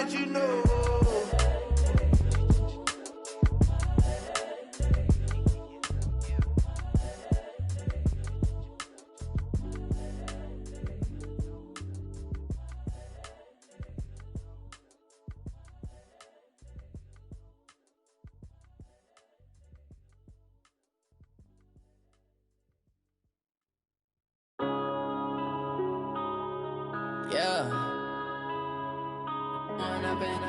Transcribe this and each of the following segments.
that you know. Yeah. One up and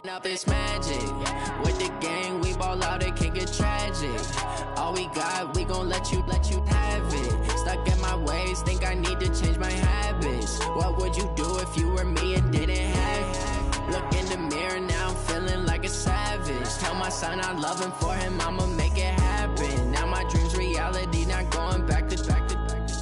up, it's magic. With the gang, we ball out, it can get tragic. All we got, we gon' let you have it. Stuck in my ways, think I need to change my habits. What would you do if you were me and didn't have it? Look in the mirror, now I'm feeling like a savage. Tell my son I love him, for him I'ma make it happen. Now my dream's reality, not going back to.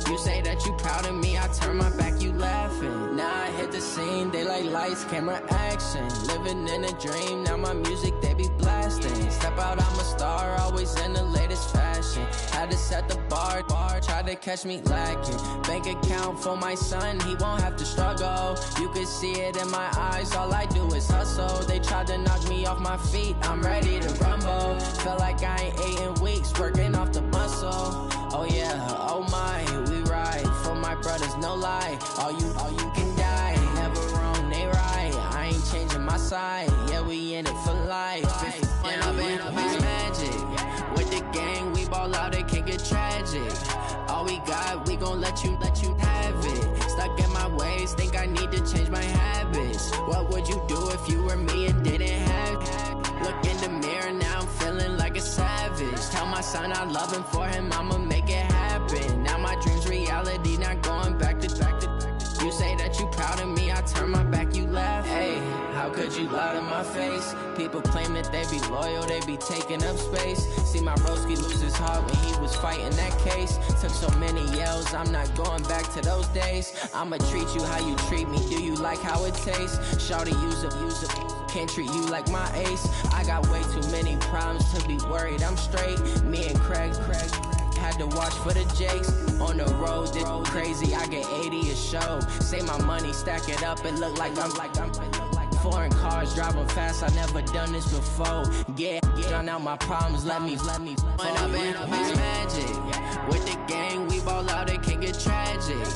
You say that you proud of me, I turn my back, you laughing. Now I hit the scene, they like lights, camera, action. Living in a dream, now my music, they be blasting. Step out, I'm a star, always in the latest fashion. Had to set the bar, try to catch me lacking. Bank account for my son, he won't have to struggle. You can see it in my eyes, all I do is hustle. They tried to knock me off my feet, I'm ready to rumble. Feel like I ain't ate in weeks, working off the muscle. Oh yeah, oh my, we ride for my brothers, no lie. All you can die, never wrong, they right. I ain't changing my side, yeah, we in it for life. When up and up, it's magic. With the gang, we ball out, it can get tragic. All we got, we gon' let you have it. Stuck in my ways, think I need to change my habits. What would you do if you were me and didn't have it? Look in the mirror, now I'm feeling like a savage. Tell my son I love him, for him I'ma make it happen. Now my dream's reality, not going back to. You say that you proud of me, I turn my back, you laugh. Hey, how could you lie to my face? People claim that they be loyal, they be taking up space. See my broski lose his heart when he was fighting that case. Took so many yells, I'm not going back to those days. I'ma treat you how you treat me, do you like how it tastes? Shawty, use a can't treat you like my ace. I got way too many problems to be worried, I'm straight. Me and Craig had to watch for the Jakes. On the road, this crazy, I get 80 a show. Say my money, stack it up, it look like I'm foreign cars, driving fast, I never done this before. Yeah, drown out my problems, let me. When up and up, it's magic. With the gang, we ball out, it can get tragic.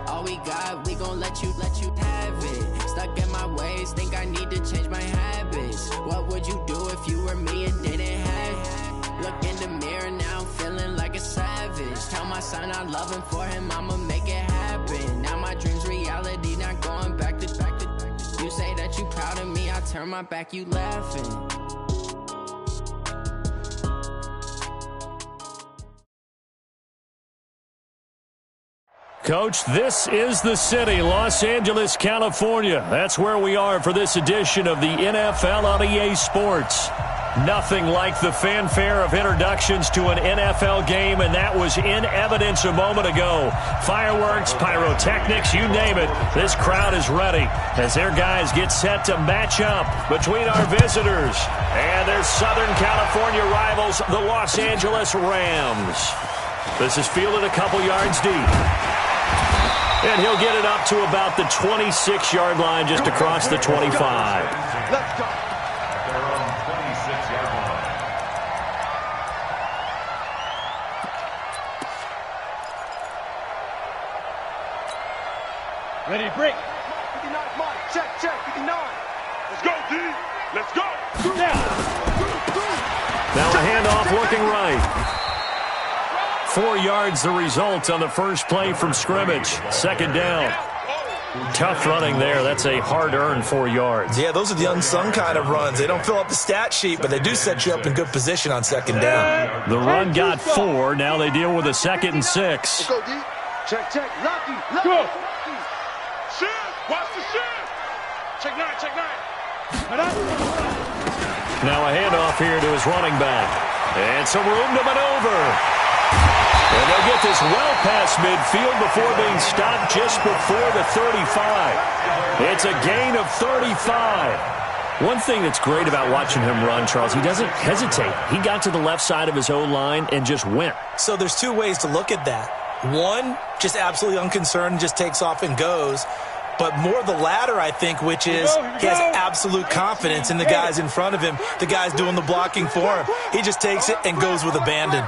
All we got, we gon' let you have it. Stuck in my ways, think I need to change my habits. What would you do if you were me and didn't have it? Look in the mirror, now I'm feeling like a savage. Tell my son I love him, for him I'ma make it happen. Now my dream's reality, not going back to. You say that you proud of me, I turn my back, you laughing. Coach, this is the city, Los Angeles, California. That's where we are for this edition of the NFL on EA Sports. Nothing like the fanfare of introductions to an NFL game, and that was in evidence a moment ago. Fireworks, pyrotechnics, you name it. This crowd is ready as their guys get set to match up between our visitors and their Southern California rivals, the Los Angeles Rams. This is fielded a couple yards deep. And he'll get it up to about the 26-yard line, just across the 25. Let's go. Ready to break. 59, Mike. Check. 59. Let's go, D. Let's go. Now a handoff looking right. 4 yards the result on the first play from scrimmage. Second down. Tough running there. That's a hard-earned 4 yards. Yeah, those are the unsung kind of runs. They don't fill up the stat sheet, but they do set you up in good position on second down. The run got 4. Now they deal with a 2nd and 6. Let's go, D. Check. Lucky. Go. Shift. Watch the shift. Check 9. Now a handoff here to his running back. And some room to maneuver. And they'll get this well past midfield before being stopped just before the 35. It's a gain of 35. One thing that's great about watching him run, Charles, he doesn't hesitate. He got to the left side of his O-line and just went. So there's two ways to look at that. One, just absolutely unconcerned, just takes off and goes. But more the latter, I think, which is he has absolute confidence in the guys in front of him, the guys doing the blocking for him. He just takes it and goes with abandon.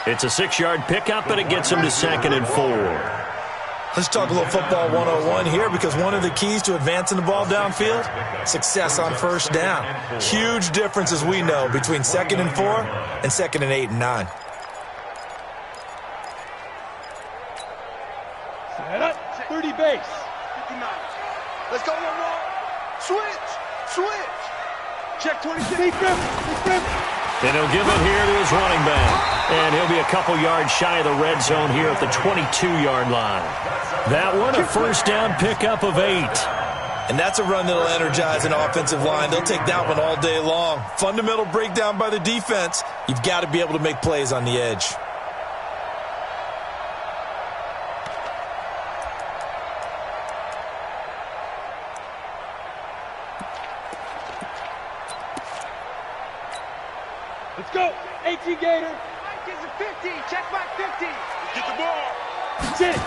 It's a 6-yard pickup, and it gets him to 2nd and 4. Let's talk a little football 101 here, because one of the keys to advancing the ball downfield, success on first down. Huge difference, as we know, between 2nd and 4 and 2nd and 8 and 9. Set up. 30 base. 59. Let's go, one. Switch. Check 26. And he'll give it here to his running back. And he'll be a couple yards shy of the red zone here at the 22-yard line. That one, a first down pickup of 8. And that's a run that'll energize an offensive line. They'll take that one all day long. Fundamental breakdown by the defense. You've got to be able to make plays on the edge. Let's go. 18 Gator. Mike is a 50. Check back 50. Get the ball. Sit.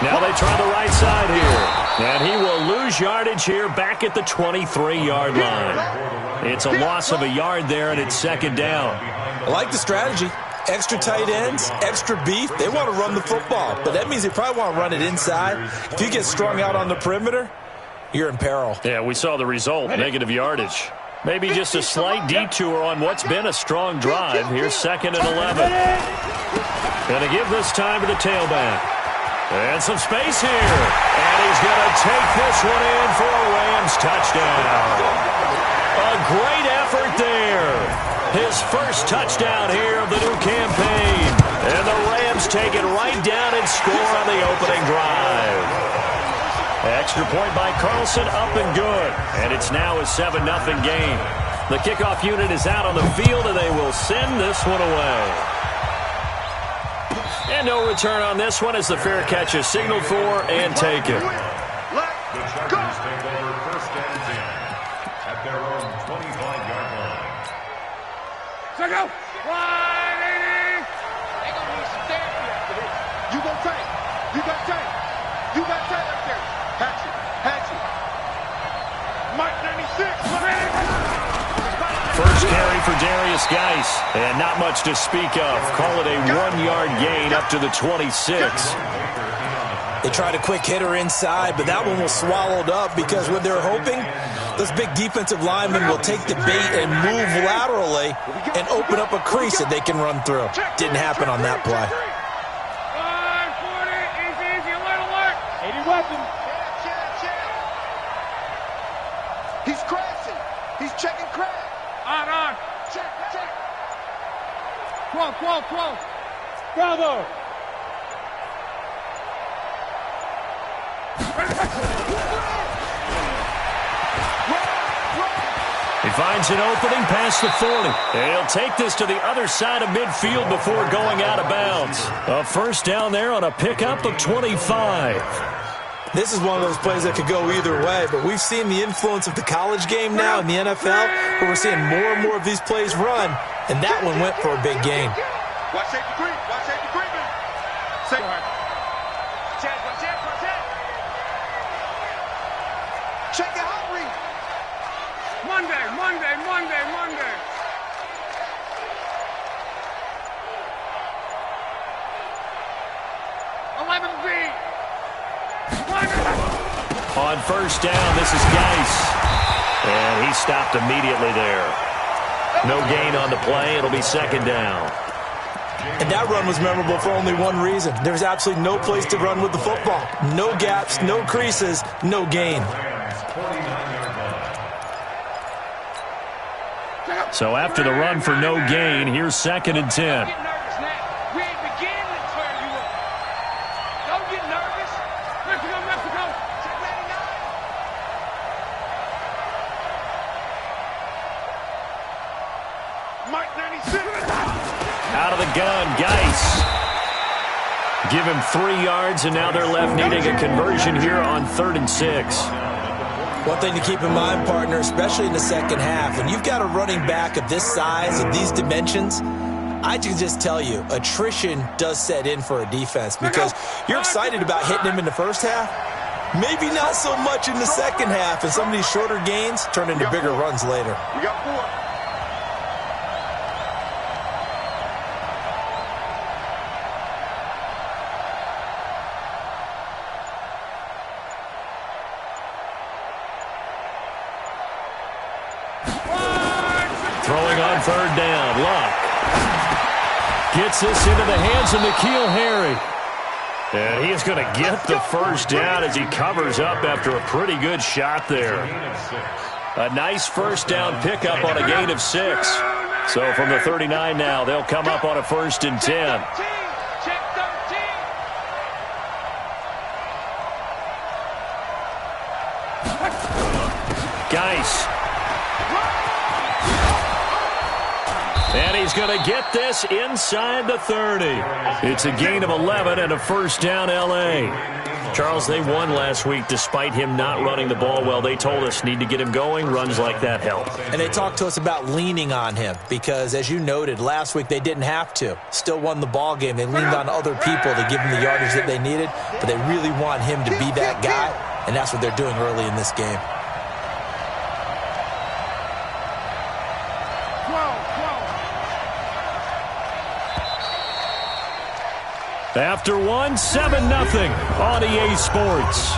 Now they try the right side here. And he will lose yardage here back at the 23-yard line. It's a loss of a yard there, and it's 2nd down. I like the strategy. Extra tight ends, extra beef. They want to run the football, but that means they probably want to run it inside. If you get strung out on the perimeter, you're in peril. Yeah, we saw the result, negative yardage. Maybe just a slight detour on what's been a strong drive. Here's 2nd and 11. Going to give this time to the tailback. And some space here. And he's going to take this one in for a Rams touchdown. A great effort there. His first touchdown here of the new campaign. And the Rams take it right down and score on the opening drive. Extra point by Carlson, up and good. And it's now a 7-0 game. The kickoff unit is out on the field, and they will send this one away. And no return on this one as the fair catch is signaled for and taken. Let's go. Take over first and 10 at their own 25-yard line. Check out. 180. They gonna need some therapy after this. You got tight. You got tight up there. Hatchet. Mike 96. First carry for Darius Geis, and not much to speak of. Call it a 1-yard gain up to the 26. They tried a quick hitter inside, but that one was swallowed up because what they're hoping, those big defensive linemen will take the bait and move laterally and open up a crease that they can run through. Didn't happen on that play. 540, easy, alert, alert. 80 weapons. He's crashing. He's checking crash. On. Check. Quo. Bravo. He finds an opening past the 40. And he'll take this to the other side of midfield before going out of bounds. A first down there on a pickup of 25. This is one of those plays that could go either way, but we've seen the influence of the college game now in the NFL, where we're seeing more and more of these plays run, and that one went for a big gain. Watch safety creep. Check the hot read. Monday. 11B. On first down, this is Geis. And he stopped immediately there. No gain on the play. It'll be 2nd down. And that run was memorable for only one reason. There's absolutely no place to run with the football. No gaps, no creases, no gain. So after the run for no gain, here's 2nd and 10. Out of the gun, Geis. Give him 3 yards, and now they're left needing a conversion here on 3rd and 6. One thing to keep in mind, partner, especially in the second half, when you've got a running back of this size, of these dimensions, I can just tell you, attrition does set in for a defense because you're excited about hitting him in the first half. Maybe not so much in the second half, and some of these shorter gains turn into bigger runs later. We got 4. Throwing on third down. Luck gets this into the hands of N'Keal Harry. And he is going to get the first down as he covers up after a pretty good shot there. A nice first down pickup on a gain of 6. So from the 39 now, they'll come up on a 1st and 10. Geis. And he's going to get this inside the 30. It's a gain of 11 and a first down L.A. Charles, they won last week despite him not running the ball well. They told us need to get him going. Runs like that help. And they talked to us about leaning on him because, as you noted, last week they didn't have to. Still won the ball game. They leaned on other people to give them the yardage that they needed, but they really want him to be that guy, and that's what they're doing early in this game. After 1, 7-0 on EA Sports.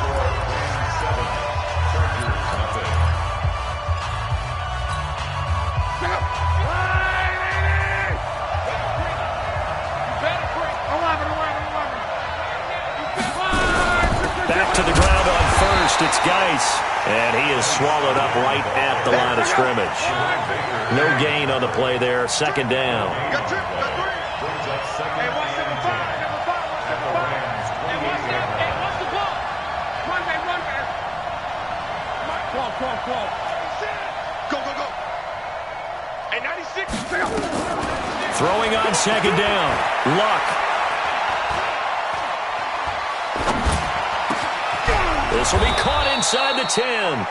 Back to the ground on first. It's Geis. And he is swallowed up right at the line of scrimmage. No gain on the play there. Second down. Go, go, go. And 96. Throwing on second down. Luck. This will be caught inside the 10.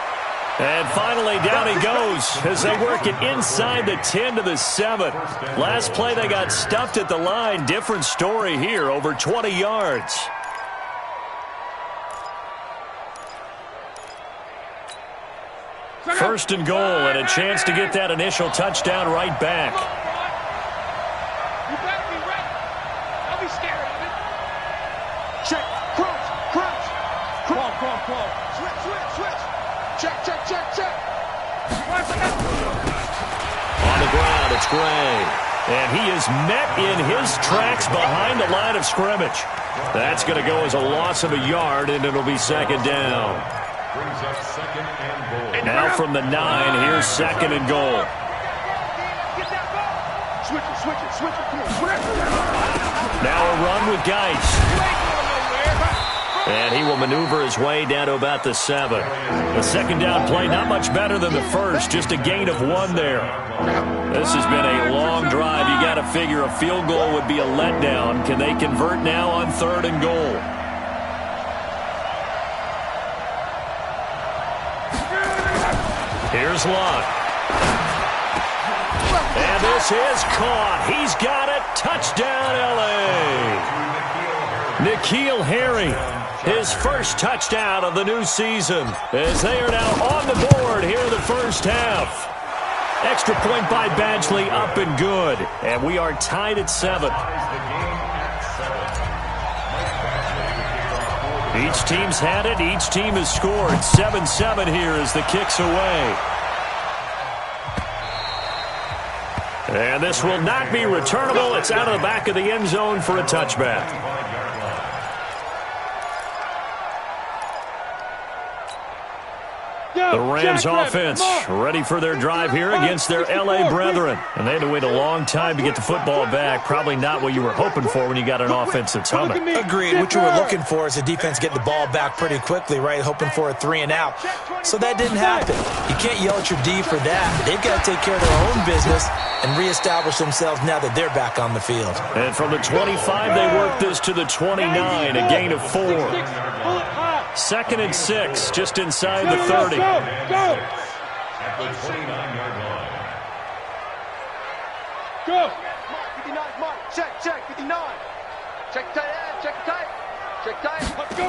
And finally down he goes as they work it inside the 10 to the 7. Last play they got stuffed at the line. Different story here, over 20 yards. First and goal, and a chance to get that initial touchdown right back. You better be ready. Don't be scared of it. Check, crunch, crunch. Crawl. Switch. Check. On the ground, it's Gray. And he is met in his tracks behind the line of scrimmage. That's going to go as a loss of a yard, and it'll be second down. Brings up second and goal. Now from the 9, here's second and goal. Switch it. Come on. Now a run with Geis. And he will maneuver his way down to about the 7. The second down play, not much better than the first, just a gain of 1 there. This has been a long drive. You got to figure a field goal would be a letdown. Can they convert now on 3rd and goal? Here's Luck. And this is caught. He's got it. Touchdown, L.A. N'Keal Harry, his first touchdown of the new season, as they are now on the board here in the first half. Extra point by Badgley, up and good. And we are tied at 7. Each team's had it. Each team has scored. 7-7 here as the kick's away. And this will not be returnable. It's out of the back of the end zone for a touchback. The Rams offense ready for their drive here against their L.A. brethren. And they had to wait a long time to get the football back. Probably not what you were hoping for when you got an offense that's humming. Agreed. What you were looking for is the defense get the ball back pretty quickly, right? Hoping for a 3 and out. So that didn't happen. You can't yell at your D for that. They've got to take care of their own business and reestablish themselves now that they're back on the field. And from the 25, they work this to the 29, a gain of 4. 2nd and 6, just inside the 30. Go! At the 29-yard line. Go! 59, mark. Check, 59. Check tight end, check tight. Check tight. Let's go!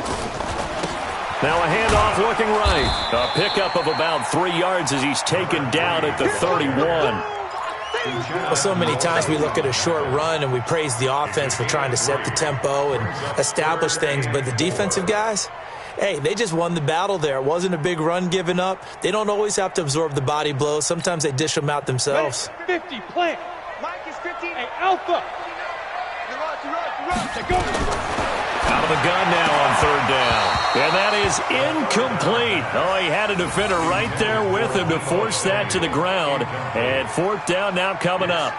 Now a handoff looking right. A pickup of about 3 yards as he's taken down at the 31. Well, so many times we look at a short run and we praise the offense for trying to set the tempo and establish things, but the defensive guys, hey, they just won the battle there. It wasn't a big run given up. They don't always have to absorb the body blows. Sometimes they dish them out themselves. 50, plant. Mike is 15. Hey, Alpha. You run. Go! Out of the gun now on 3rd down. And that is incomplete. Oh, he had a defender right there with him to force that to the ground. And 4th down now coming up.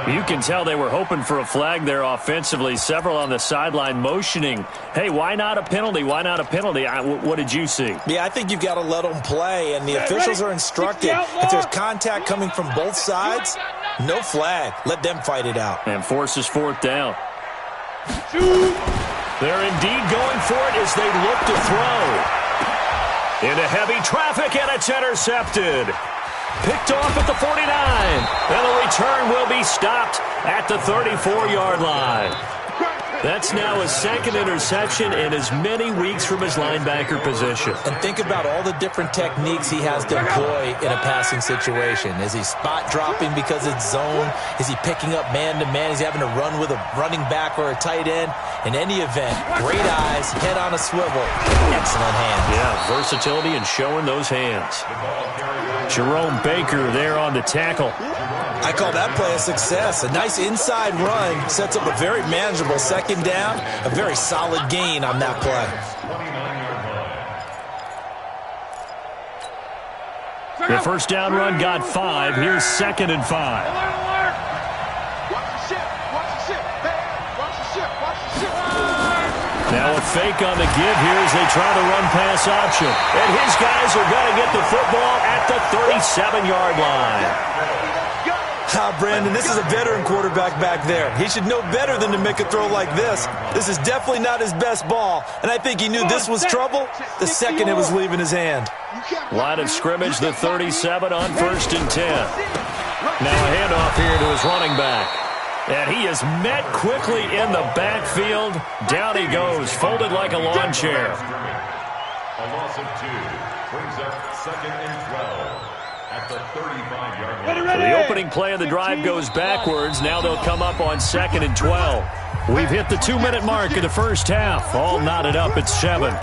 You can tell they were hoping for a flag there offensively. Several on the sideline motioning. Hey, why not a penalty? Why not a penalty? What did you see? Yeah, I think you've got to let them play, and the officials are instructed. If there's contact coming from both sides, no flag. Let them fight it out. And forces 4th down. Shoot! They're indeed going for it as they look to throw. Into heavy traffic, and it's intercepted. Picked off at the 49. And the return will be stopped at the 34-yard line. That's now his 2nd interception in as many weeks from his linebacker position. And think about all the different techniques he has to employ in a passing situation. Is he spot dropping because it's zone? Is he picking up man-to-man? Is he having to run with a running back or a tight end? In any event, great eyes, head on a swivel, excellent hands. Yeah, versatility and showing those hands. Jerome Baker there on the tackle. I call that play a success. A nice inside run sets up a very manageable 2nd down, a very solid gain on that play. The 1st down run got 5. Here's 2nd and 5. Watch the ship. Watch the ship. Hey, watch the ship. Watch the ship. Now a fake on the give here as they try the run-pass option. And his guys are going to get the football at the 37-yard line. Brandon, this is a veteran quarterback back there. He should know better than to make a throw like this. This is definitely not his best ball, and I think he knew this was trouble the second it was leaving his hand. Line of scrimmage, the 37 on 1st and 10. Now a handoff here to his running back. And he is met quickly in the backfield. Down he goes, folded like a lawn chair. A loss of 2 brings up 2nd and 12 at the 35-yard line. So the opening play of the drive goes backwards. Now they'll come up on 2nd and 12. We've hit the 2-minute mark of the 1st half. All knotted up at 7.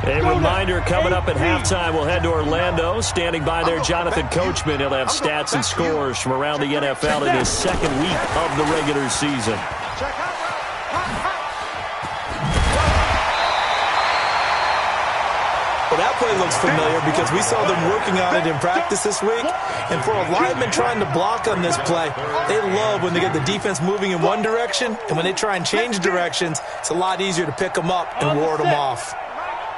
A reminder coming up at halftime, we'll head to Orlando. Standing by there, Jonathan Coachman. He'll have stats and scores from around the NFL in his 2nd week of the regular season. Well, that play looks familiar because we saw them working on it in practice this week. And for a lineman trying to block on this play, they love when they get the defense moving in one direction. And when they try and change directions, it's a lot easier to pick them up and ward them off.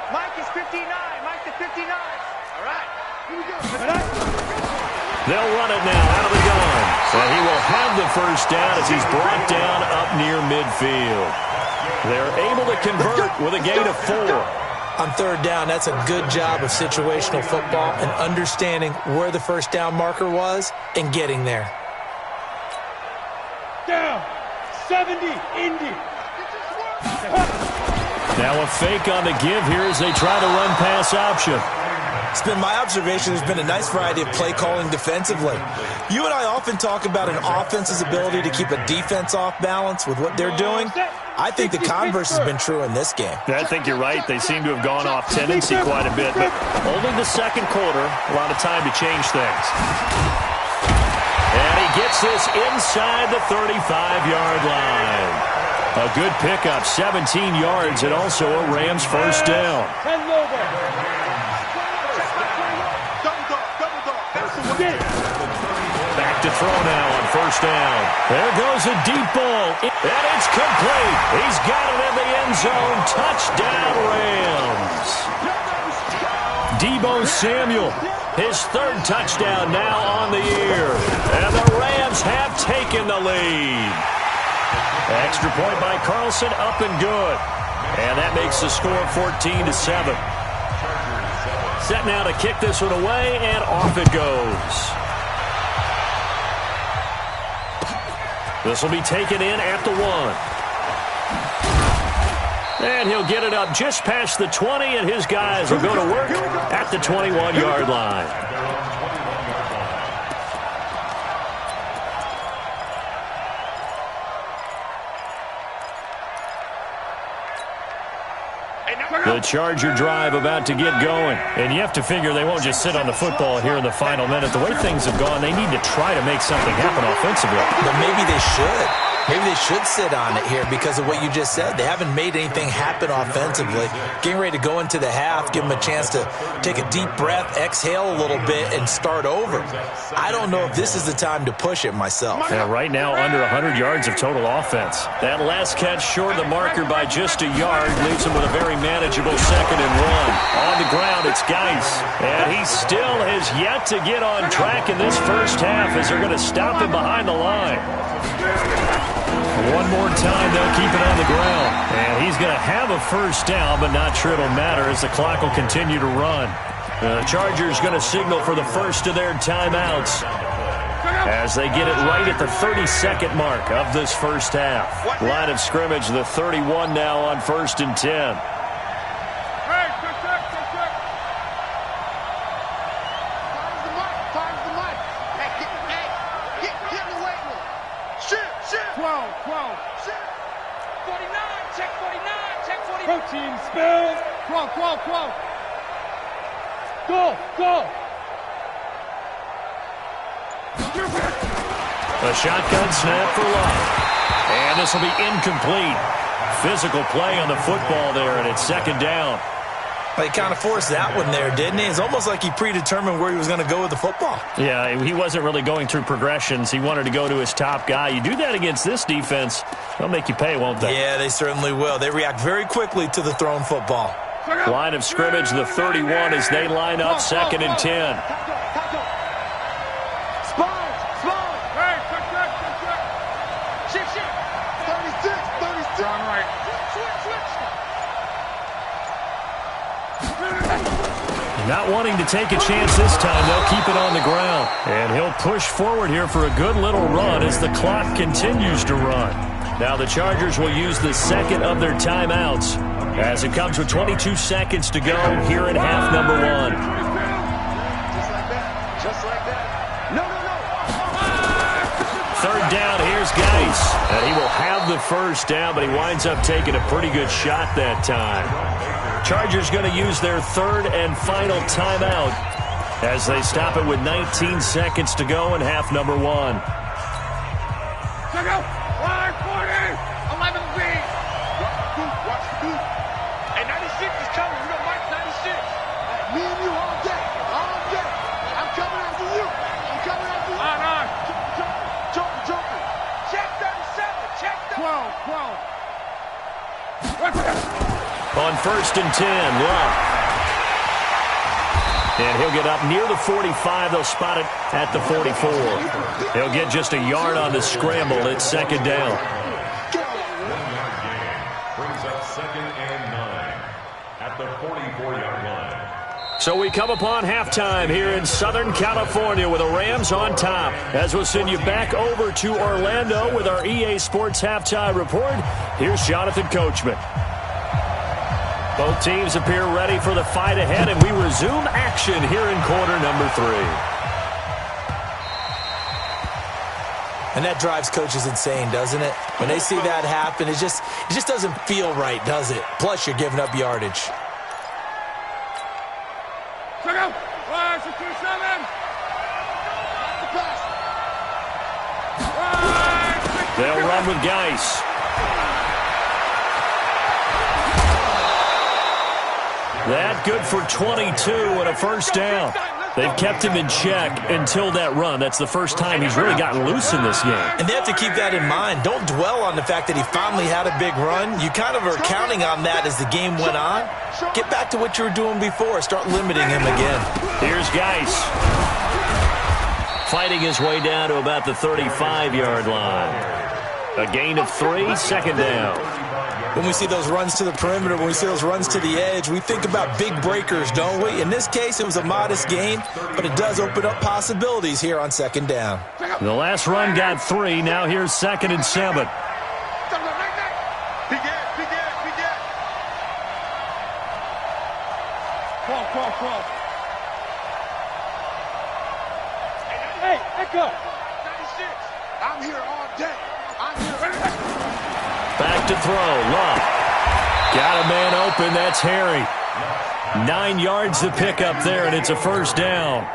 Mike is 59. Mike is 59. All right. Here we go. They'll run it now out of the gun. And he will have the 1st down as he's brought down up near midfield. They're able to convert with a gain of 4. On 3rd down, that's a good job of situational football and understanding where the 1st down marker was and getting there. Down. 70. Indy. Now a fake on the give here as they try to run pass option. It's been my observation there's been a nice variety of play calling defensively. You and I often talk about an offense's ability to keep a defense off balance with what they're doing. I think the converse has been true in this game. I think you're right. They seem to have gone off tendency quite a bit, but only the 2nd quarter, a lot of time to change things. And he gets this inside the 35-yard line. A good pickup, 17 yards, and also a Rams 1st down. Back to throw now on 1st down. There goes a deep ball, and it's complete. He's got it in the end zone. Touchdown, Rams. Deebo Samuel, his 3rd touchdown now on the year. And the Rams have taken the lead. Extra point by Carlson, up and good. And that makes the score 14-7. Set now to kick this one away, and off it goes. This will be taken in at the 1. And he'll get it up just past the 20, and his guys will go to work at the 21-yard line. The Charger drive about to get going. And you have to figure they won't just sit on the football here in the final minute. The way things have gone, they need to try to make something happen offensively. But maybe they should. Maybe they should sit on it here because of what you just said. They haven't made anything happen offensively. Getting ready to go into the half, give them a chance to take a deep breath, exhale a little bit, and start over. I don't know if this is the time to push it myself. Yeah, right now, under 100 yards of total offense. That last catch short of the marker by just a yard leaves him with a very manageable 2nd and 1. On the ground, it's Geis. And he still has yet to get on track in this first half as they're going to stop him behind the line. One more time, they'll keep it on the ground. And he's going to have a first down, but not sure it'll matter as the clock will continue to run. The Chargers going to signal for the first of their timeouts as they get it right at the 32nd mark of this first half. Line of scrimmage, the 31 now on 1st and 10. Protein spill. 12. Go. A shotgun snap for Love. And this will be incomplete. Physical play on the football there, and it's 2nd down. He kind of forced that one there, didn't he? It's almost like he predetermined where he was going to go with the football. Yeah, he wasn't really going through progressions. He wanted to go to his top guy. You do that against this defense, they'll make you pay, won't they? Yeah, they certainly will. They react very quickly to the thrown football. Line of scrimmage, the 31 as they line up 2nd and 10. Not wanting to take a chance this time, they'll keep it on the ground. And he'll push forward here for a good little run as the clock continues to run. Now the Chargers will use the 2nd of their timeouts as it comes with 22 seconds to go here in half number 1. Just like that. No. 3rd down, here's Geis. And he will have the first down, but he winds up taking a pretty good shot that time. Chargers going to use their 3rd and final timeout as they stop it with 19 seconds to go in half number 1. Check out. 140. 11Z. Watch the beat. Hey, 96 is coming. We got Mike 96. Me and you all day. I'm coming after you. On. Joker. Check 37. Check 12. On 1st and 10, Love. And he'll get up near the 45. They'll spot it at the 44. He'll get just a yard on the scramble. It's 2nd down. 1-yard gain brings up 2nd and 9 at the 44-yard line. So we come upon halftime here in Southern California with the Rams on top. As we'll send you back over to Orlando with our EA Sports Halftime Report, here's Jonathan Coachman. Both teams appear ready for the fight ahead, and we resume action here in quarter number 3. And that drives coaches insane, doesn't it? When they see that happen, it just doesn't feel right, does it? Plus, you're giving up yardage. Check out. 5, 6, 2, 7. They'll run with Geis. That good for 22 and a first down. They've kept him in check until that run. That's the first time he's really gotten loose in this game. And they have to keep that in mind. Don't dwell on the fact that he finally had a big run. You kind of are counting on that as the game went on. Get back to what you were doing before. Start limiting him again. Here's Geis. Fighting his way down to about the 35-yard line. A gain of 3, 2nd down. When we see those runs to the perimeter, when we see those runs to the edge, we think about big breakers, don't we? In this case, it was a modest gain, but it does open up possibilities here on second down. The last run got 3. Now here's 2nd and 7. Crawl. Hey, echo. 96. I'm here all day. I'm here. Back to throw. Love. Got a man open. That's Harry. 9 yards to pick up there, and it's a first down.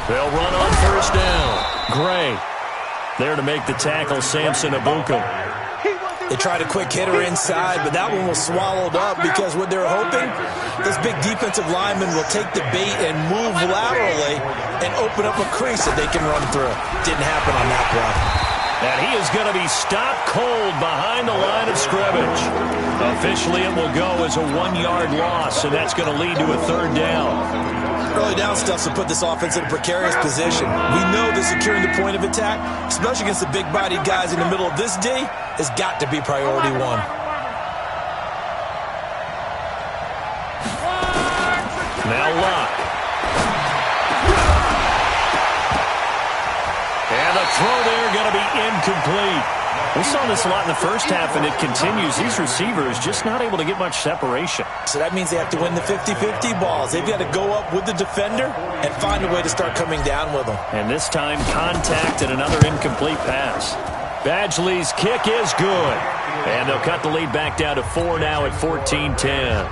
They'll run on first down. Gray there to make the tackle, Samson Abukum. They tried a quick hitter inside, but that one was swallowed up because what they're hoping, this big defensive lineman will take the bait and move laterally and open up a crease that they can run through. Didn't happen on that play. And he is going to be stopped cold behind the line of scrimmage. Officially, it will go as a 1-yard loss, and that's going to lead to a third down. Early down stuff to put this offense in a precarious position. We know that securing the point of attack, especially against the big-bodied guys in the middle of this D, has got to be priority 1. Now Locke. And the throw there going to be incomplete. We saw this a lot in the first half, and it continues. These receivers just not able to get much separation. So that means they have to win the 50-50 balls. They've got to go up with the defender and find a way to start coming down with them. And this time, contact and another incomplete pass. Badgley's kick is good. And they'll cut the lead back down to 4 now at 14-10.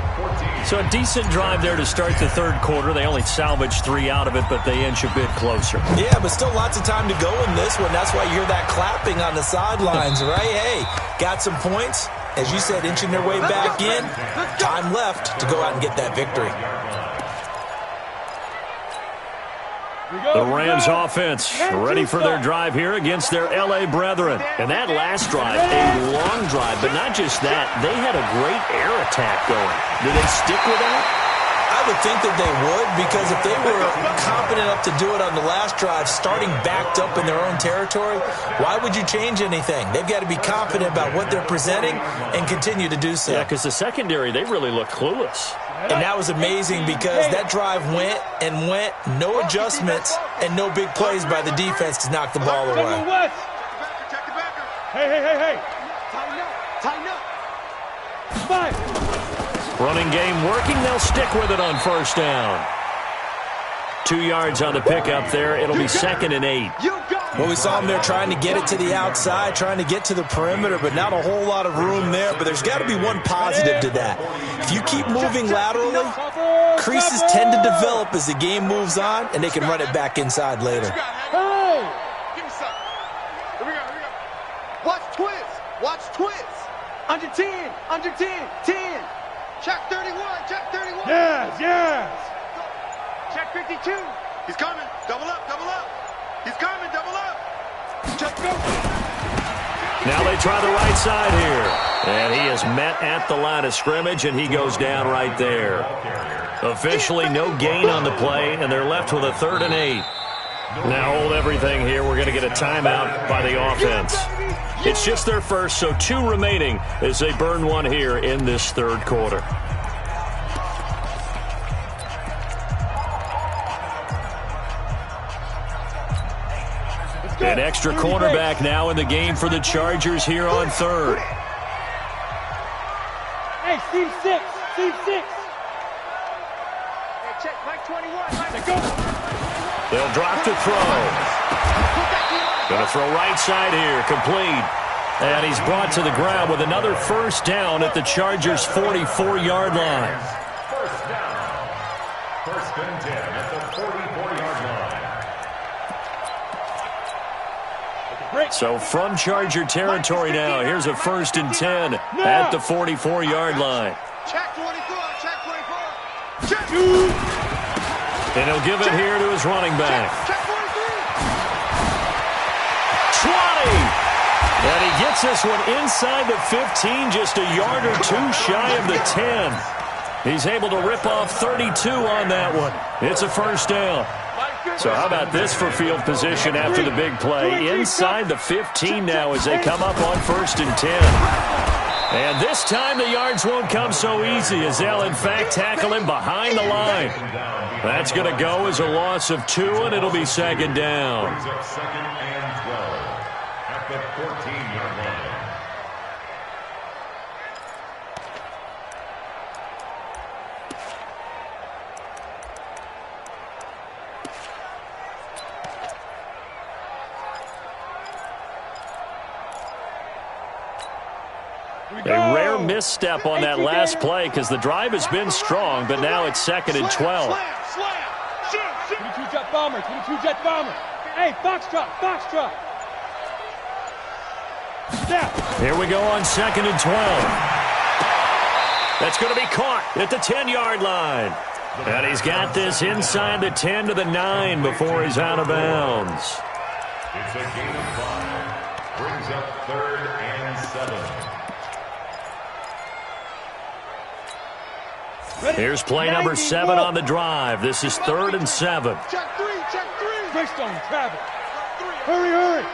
So a decent drive there to start the third quarter. They only salvaged 3 out of it, but they inch a bit closer. Yeah, but still lots of time to go in this one. That's why you hear that clapping on the sidelines, right? Hey, got some points. As you said, inching their way back in. Time left to go out and get that victory. The Rams offense ready for their drive here against their L.A. brethren. And that last drive, a long drive, but not just that. They had a great air attack going. Do they stick with that? I would think that they would, because if they were confident enough to do it on the last drive, starting backed up in their own territory, why would you change anything? They've got to be confident about what they're presenting and continue to do so. Yeah, because the secondary, they really look clueless. And that was amazing because that drive went, no adjustments, and no big plays by the defense to knock the ball away. Hey. Tighten up. 5. Running game working. They'll stick with it on first down. 2 yards on the pickup there. It'll be 2nd and 8. Well, we saw them there trying to get it to the outside, trying to get to the perimeter, but not a whole lot of room there. But there's got to be one positive to that. If you keep moving laterally, creases tend to develop as the game moves on, and they can run it back inside later. Hey! Give me some. Here we go. Watch twist. Under 10. 10. Check 31. Yes. Check 52. He's coming. Double up. He's coming. Double up. Check go. Now they try the right side here. And he is met at the line of scrimmage, and he goes down right there. Officially no gain on the play, and they're left with a 3rd and 8. Now hold everything here. We're going to get a timeout by the offense. It's just their first, so 2 remaining as they burn one here in this third quarter. An extra cornerback now in the game for the Chargers here on 3rd. Hey, Steve 6. Hey, check Mike 21. Mike, go. They'll drop to throw. Going to throw right side here, complete. And he's brought to the ground with another first down at the Chargers' 44-yard line. First down. 1st and 10 at the 44-yard line. So from Charger territory now, here's a 1st and 10 at the 44-yard line. Check 24. Check. And he'll give it here to his running back. Check 20! And he gets this one inside the 15, just a yard or 2 shy of the 10. He's able to rip off 32 on that one. It's a first down. So how about this for field position after the big play? Inside the 15 now as they come up on 1st and 10. And this time the yards won't come so easy as they'll, in fact, tackle him behind the line. That's going to go as a loss of 2, and it'll be 2nd down. Second and 12 at the 14-yard line. A rare misstep on that last play because the drive has been strong, but now it's 2nd and 12. 22 jet bomber, 22 jet bomber. Hey, Foxtrot, Foxtrot. Here we go on 2nd and 12. That's going to be caught at the 10-yard line. And he's got this inside the 10 to the 9 before he's out of bounds. It's a gain of 5. Brings up 3rd and 7. Here's play number 7 on the drive. This is 3rd and 7. Check 3, check 3. Greystone, travel. Hurry, hurry.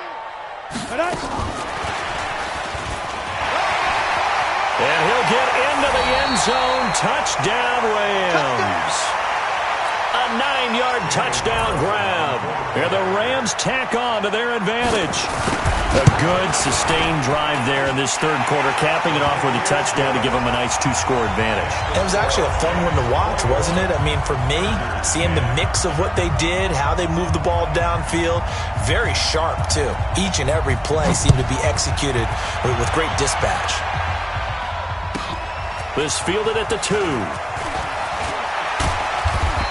And he'll get into the end zone. Touchdown, Rams. A 9-yard touchdown grab. And the Rams tack on to their advantage. A good, sustained drive there in this 3rd quarter, capping it off with a touchdown to give them a nice 2-score advantage. It was actually a fun one to watch, wasn't it? I mean, for me, seeing the mix of what they did, how they moved the ball downfield, very sharp, too. Each and every play seemed to be executed with great dispatch. This fielded at the 2.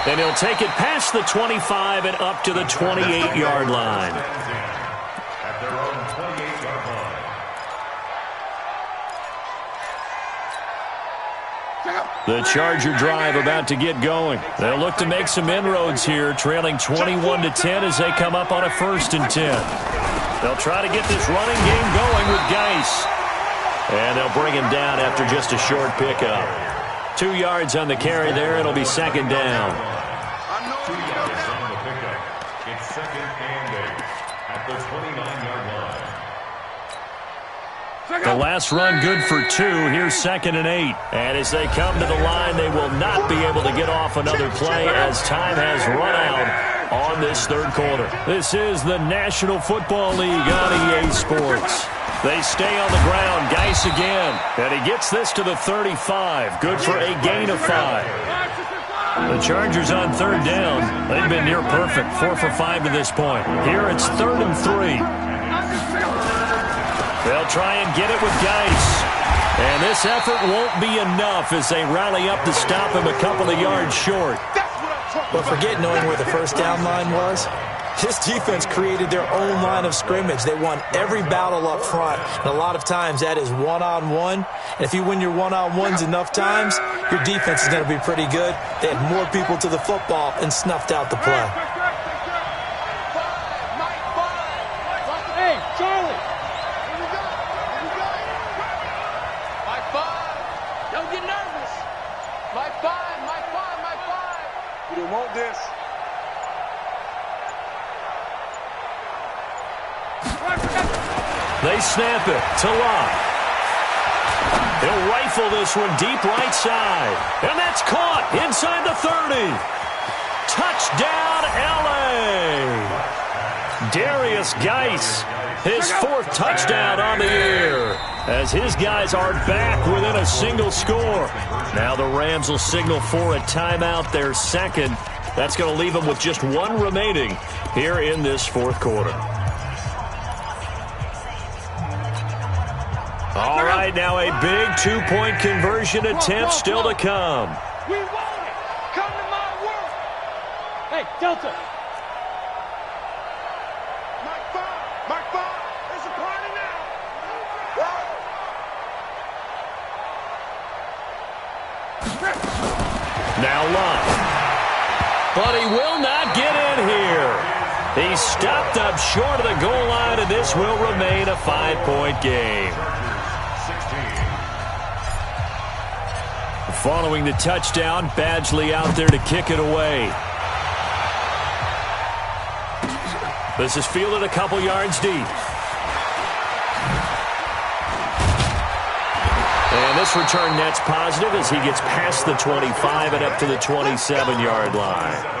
And he'll take it past the 25 and up to the 28-yard line. At their own 28-yard line. The Charger drive about to get going. They'll look to make some inroads here, trailing 21-10 as they come up on a 1st and 10. They'll try to get this running game going with Geis. And they'll bring him down after just a short pickup. 2 yards on the carry there. It'll be 2nd down. 2 yards on the pickup. It's 2nd and 8 at the 29-yard line. The last run good for 2. Here's 2nd and 8. And as they come to the line, they will not be able to get off another play as time has run out on this 3rd quarter. This is the National Football League on EA Sports. They stay on the ground. Geis again. And he gets this to the 35. Good for a gain of 5. The Chargers on 3rd down. They've been near perfect. 4 for 5 to this point. Here it's 3rd and 3. They'll try and get it with Geis. And this effort won't be enough as they rally up to stop him a couple of yards short. But forget knowing where the first down line was. This defense created their own line of scrimmage. They won every battle up front. And a lot of times that is one-on-one. And if you win your one-on-ones enough times, your defense is going to be pretty good. They had more people to the football and snuffed out the play. Hey, Charlie. My 5. Don't get nervous. My 5, my 5, my 5. You didn't want this. They snap it to Locke. He'll rifle this one deep right side. And that's caught inside the 30. Touchdown, L.A. Darius Geis, his 4th touchdown on the year, as his guys are back within a single score. Now the Rams will signal for a timeout, their 2nd. That's going to leave them with just 1 remaining here in this 4th quarter. All right, now a big 2-point conversion attempt still to come. We want it. Come to my work. Hey, Delta. Mike 5. Mike 5. There's a party now. Now Locke. But he will not get in here. He's stopped up short of the goal line, and this will remain a 5-point game. Following the touchdown, Badgley out there to kick it away. This is fielded a couple yards deep. And this return net's positive as he gets past the 25 and up to the 27-yard line.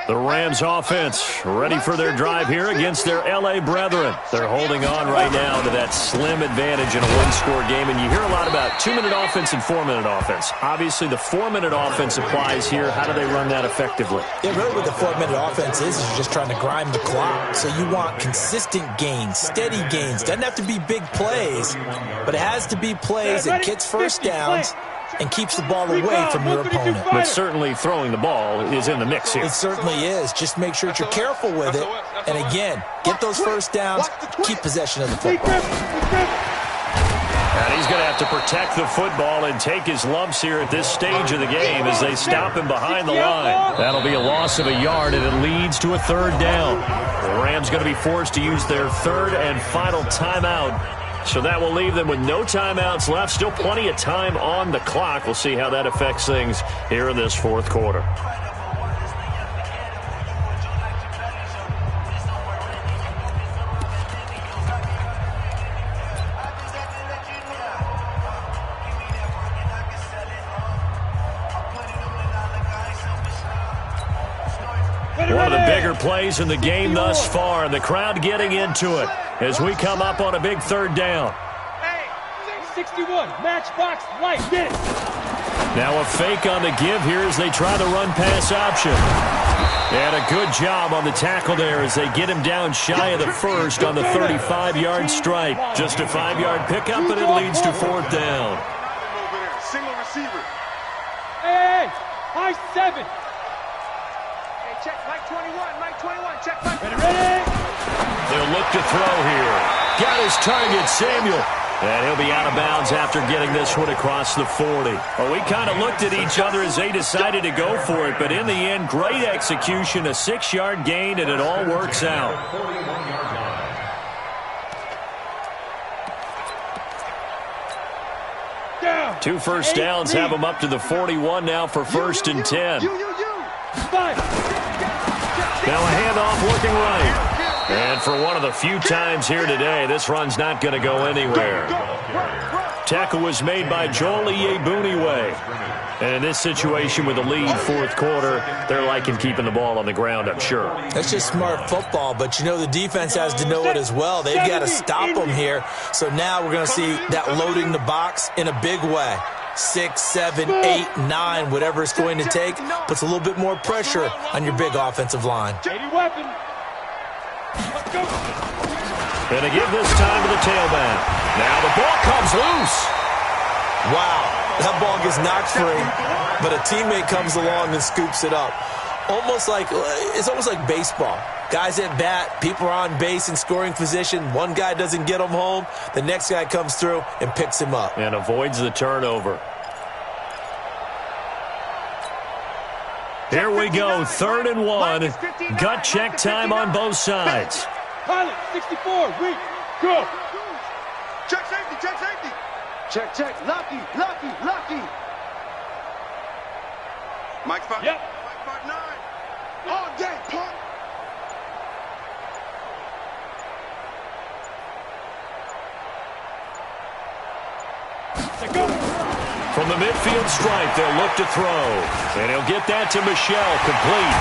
The Rams offense ready for their drive here against their L.A. brethren. They're holding on right now to that slim advantage in a one-score game. And you hear a lot about 2-minute offense and 4-minute offense. Obviously, the 4-minute offense applies here. How do they run that effectively? Yeah, really what the 4-minute offense is you're just trying to grind the clock. So you want consistent gains, steady gains. Doesn't have to be big plays, but it has to be plays that gets first downs and keeps the ball away from your opponent. But certainly throwing the ball is in the mix here. It certainly is. Just make sure that you're careful with it. And again, get those first downs, keep possession of the football. And he's going to have to protect the football and take his lumps here at this stage of the game as they stop him behind the line. That'll be a loss of a yard, and it leads to a third down. The Rams going to be forced to use their third and final timeout. So that will leave them with no timeouts left. Still plenty of time on the clock. We'll see how that affects things here in this fourth quarter. One of the bigger plays in the game thus far, and the crowd getting into it as we come up on a big third down. Hey, 61, matchbox, light, get it. Now a fake on the give here as they try the run-pass option. And a good job on the tackle there as they get him down shy of the first on the 35-yard strike. Just a 5-yard pickup, and it leads to fourth down. Single receiver. Hey, high 7. Check Mike 21, Mike 21, check Mike. Ready? They'll look to throw here. Got his target, Samuel. And he'll be out of bounds after getting this one across the 40. Well, we kind of looked at each other as they decided to go for it, but in the end, great execution, a 6-yard gain, and it all works out. Two first downs have them up to the 41 now for first and 10. Now a handoff looking right. And for one of the few times here today, this run's not going to go anywhere. Tackle was made by Joel Iyiegbuniwe. And in this situation with the lead fourth quarter, they're liking keeping the ball on the ground, I'm sure. That's just smart football, but you know the defense has to know it as well. They've got to stop them here. So now we're going to see that loading the box in a big way. 6, 7, 8, 9, whatever it's going to take, puts a little bit more pressure on your big offensive line. And to give this time to the tailback. Now the ball comes loose. Wow, that ball gets knocked free, but a teammate comes along and scoops it up. It's almost like baseball. Guys at bat, people are on base in scoring position. One guy doesn't get him home. The next guy comes through and picks him up. And avoids the turnover. Here we go, 3rd and 1. Gut check time on both sides. Pilot, 64, we go. Check safety, check safety. Check, lucky. Mike 5. Yep. Mike 5-9. All day, punt. From the midfield stripe, they'll look to throw. And he'll get that to Michel, complete.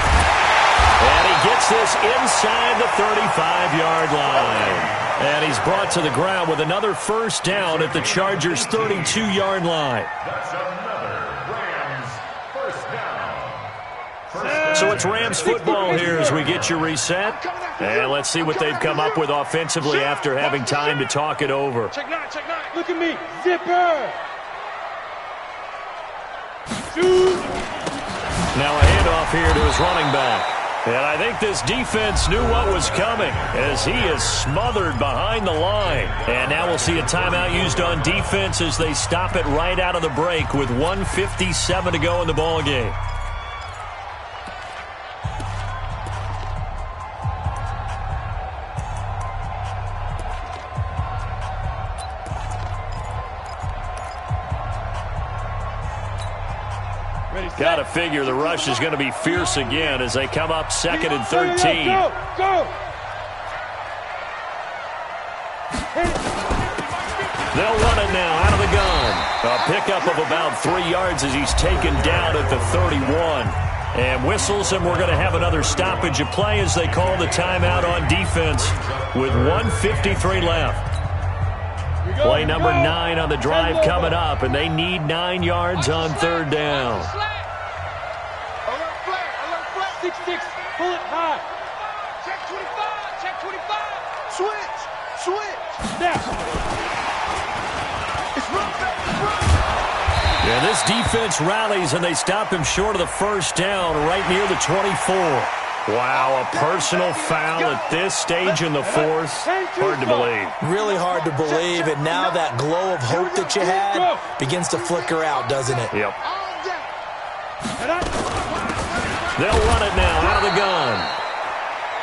And he gets this inside the 35-yard line. And he's brought to the ground with another first down at the Chargers' 32-yard line. That's another Rams first down. So it's Rams football here as we get you reset. And let's see what they've come up with offensively after having time to talk it over. Check 9. Look at me. Zipper. Now a handoff here to his running back. And I think this defense knew what was coming as he is smothered behind the line. And now we'll see a timeout used on defense as they stop it right out of the break with 1:57 to go in the ballgame. Got to figure the rush is going to be fierce again as they come up 2nd and 13. Go! They'll run it now out of the gun. A pickup of about 3 yards as he's taken down at the 31. And whistles, and we're going to have another stoppage of play as they call the timeout on defense with 1:53 left. Play number 9 on the drive coming up, and they need 9 yards on 3rd down. Alert flat! 6-6, pull it high. Check 25, check 25. Switch. Now. It's run. Yeah, this defense rallies, and they stop him short of the 1st down right near the 24. Wow, a personal foul at this stage in the 4th. Hard to believe. Really hard to believe, and now that glow of hope that you had begins to flicker out, doesn't it? Yep. They'll run it now out of the gun.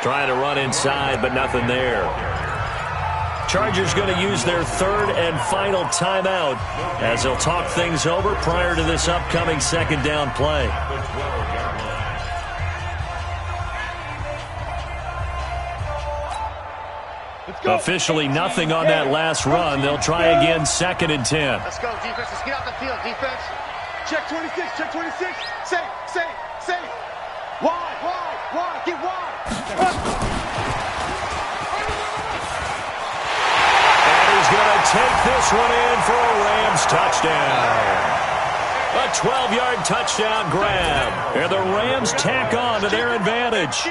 Trying to run inside, but nothing there. Chargers going to use their 3rd and final timeout as they'll talk things over prior to this upcoming 2nd down play. Officially nothing on that last run. They'll try again 2nd and 10. Let's go, defense. Let's get out the field, defense. Check 26, check 26. Safe. Wide, get wide. And he's going to take this one in for a Rams touchdown. A 12-yard touchdown grab. And the Rams tack on to their advantage.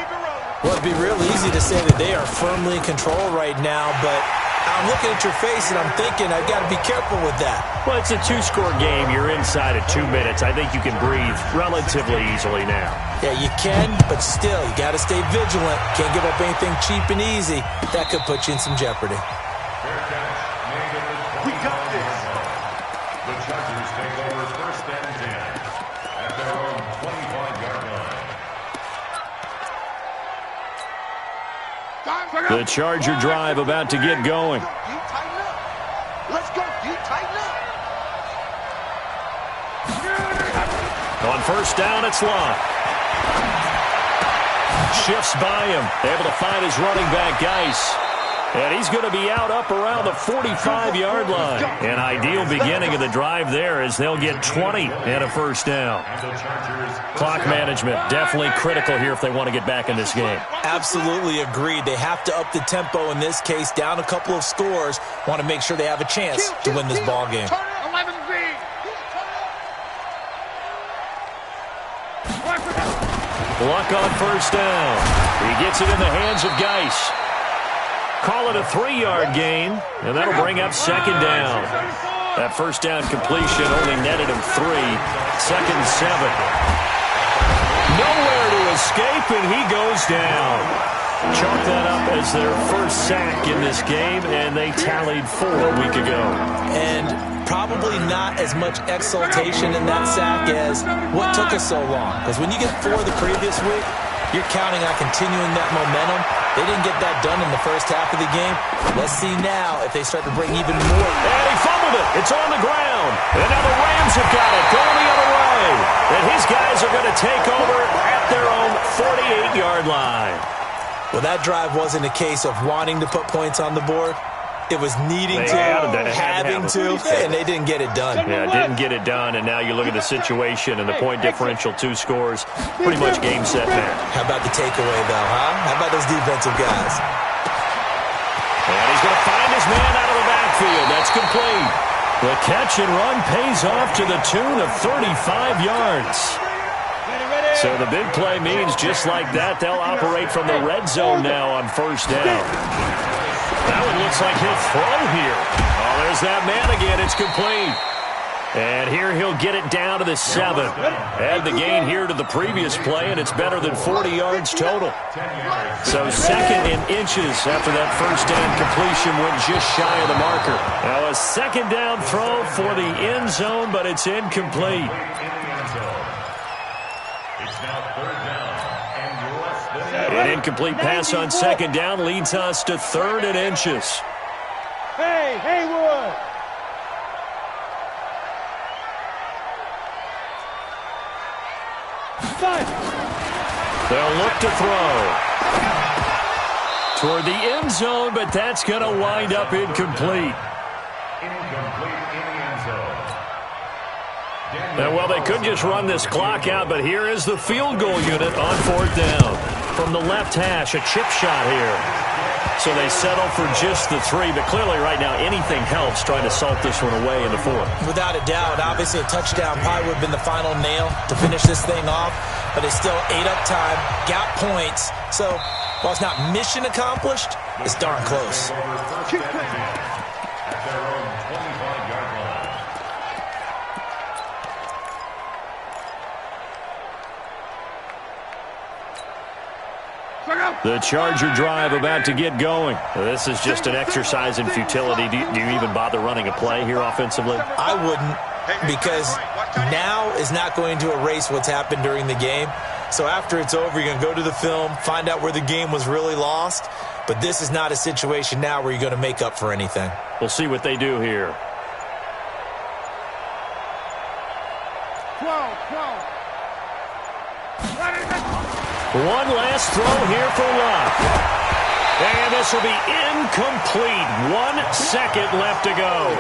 Well, it'd be real easy to say that they are firmly in control right now, but I'm looking at your face and I'm thinking I've got to be careful with that. Well, it's a 2-score game. You're inside of 2 minutes. I think you can breathe relatively easily now. Yeah, you can, but still, you got to stay vigilant. Can't give up anything cheap and easy. That could put you in some jeopardy. We got this. The Chargers take over 1st and 10 at their own 25-yard line. The Charger drive about to get going. Let's go. You tighten up. On 1st down, it's Locke. Shifts by him. Able to find his running back, Geis. And he's going to be out up around the 45-yard line. An ideal beginning of the drive there as they'll get 20 and a 1st down. Clock management definitely critical here if they want to get back in this game. Absolutely agreed. They have to up the tempo in this case, down a couple of scores. Want to make sure they have a chance to win this ball game. 11 green. Luck on 1st down. He gets it in the hands of Geis. Call it a 3-yard gain, and that'll bring up 2nd down. That 1st down completion only netted him 3. 2nd and 7. Nowhere to escape, and he goes down. Chalk that up as their 1st sack in this game, and they tallied 4 a week ago. And probably not as much exultation in that sack as what took us so long. Because when you get 4 the previous week, you're counting on continuing that momentum. They didn't get that done in the 1st half of the game. Let's see now if they start to bring even more. And he fumbled it. It's on the ground. And now the Rams have got it going the other way. And his guys are going to take over at their own 48-yard line. Well, that drive wasn't a case of wanting to put points on the board. It was needing to, having to, and they didn't get it done. Yeah, didn't get it done, and now you look at the situation and the point differential, 2 scores, pretty much game, set, match. How about the takeaway, though, huh? How about those defensive guys? And he's going to find his man out of the backfield. That's complete. The catch and run pays off to the tune of 35 yards. So the big play means just like that, they'll operate from the red zone now on 1st down. That one looks like he'll throw here. Oh, there's that man again. It's complete. And here he'll get it down to the 7. Add the gain here to the previous play, and it's better than 40 yards total. So 2nd and inches after that 1st down completion went just shy of the marker. Now a 2nd down throw for the end zone, but it's incomplete. An incomplete pass on 2nd down leads us to 3rd and inches. Hey, Haywood! They'll look to throw toward the end zone, but that's going to wind up incomplete. And, well, they could just run this clock out, but here is the field goal unit on 4th down. From the left hash, a chip shot here. So they settle for just the 3, but clearly right now anything helps trying to salt this one away in the 4th. Without a doubt, obviously a touchdown probably would have been the final nail to finish this thing off, but it's still ate up time, got points. So while it's not mission accomplished, it's darn close. The Charger drive about to get going. This is just an exercise in futility. Do you even bother running a play here offensively? I wouldn't, because now is not going to erase what's happened during the game. So after it's over, you're going to go to the film, find out where the game was really lost. But this is not a situation now where you're going to make up for anything. We'll see what they do here. 12. One last throw here for Luck. And this will be incomplete. 1 second left to go.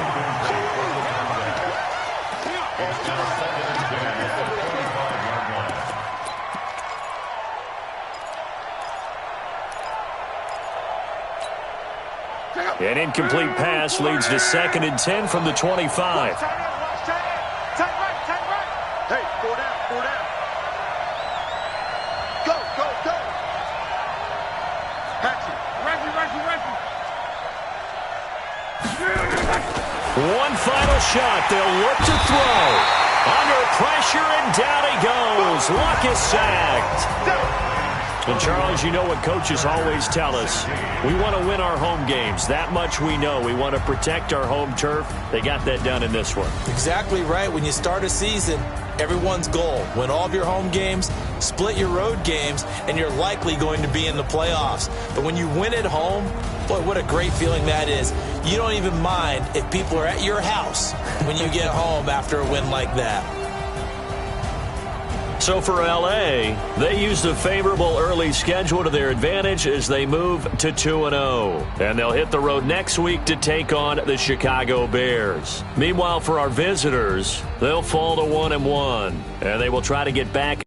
An incomplete pass leads to 2nd and 10 from the 25. Hey, 4 down. Go. Patsy. One final shot. They'll look to throw. Under pressure, and down he goes. Luck is sacked. And, Charles, you know what coaches always tell us. We want to win our home games. That much we know. We want to protect our home turf. They got that done in this one. Exactly right. When you start a season, everyone's goal, win all of your home games, split your road games, and you're likely going to be in the playoffs. But when you win at home, boy, what a great feeling that is. You don't even mind if people are at your house when you get home after a win like that. So for L.A., they used a favorable early schedule to their advantage as they move to 2-0. And they'll hit the road next week to take on the Chicago Bears. Meanwhile, for our visitors, they'll fall to 1-1. And they will try to get back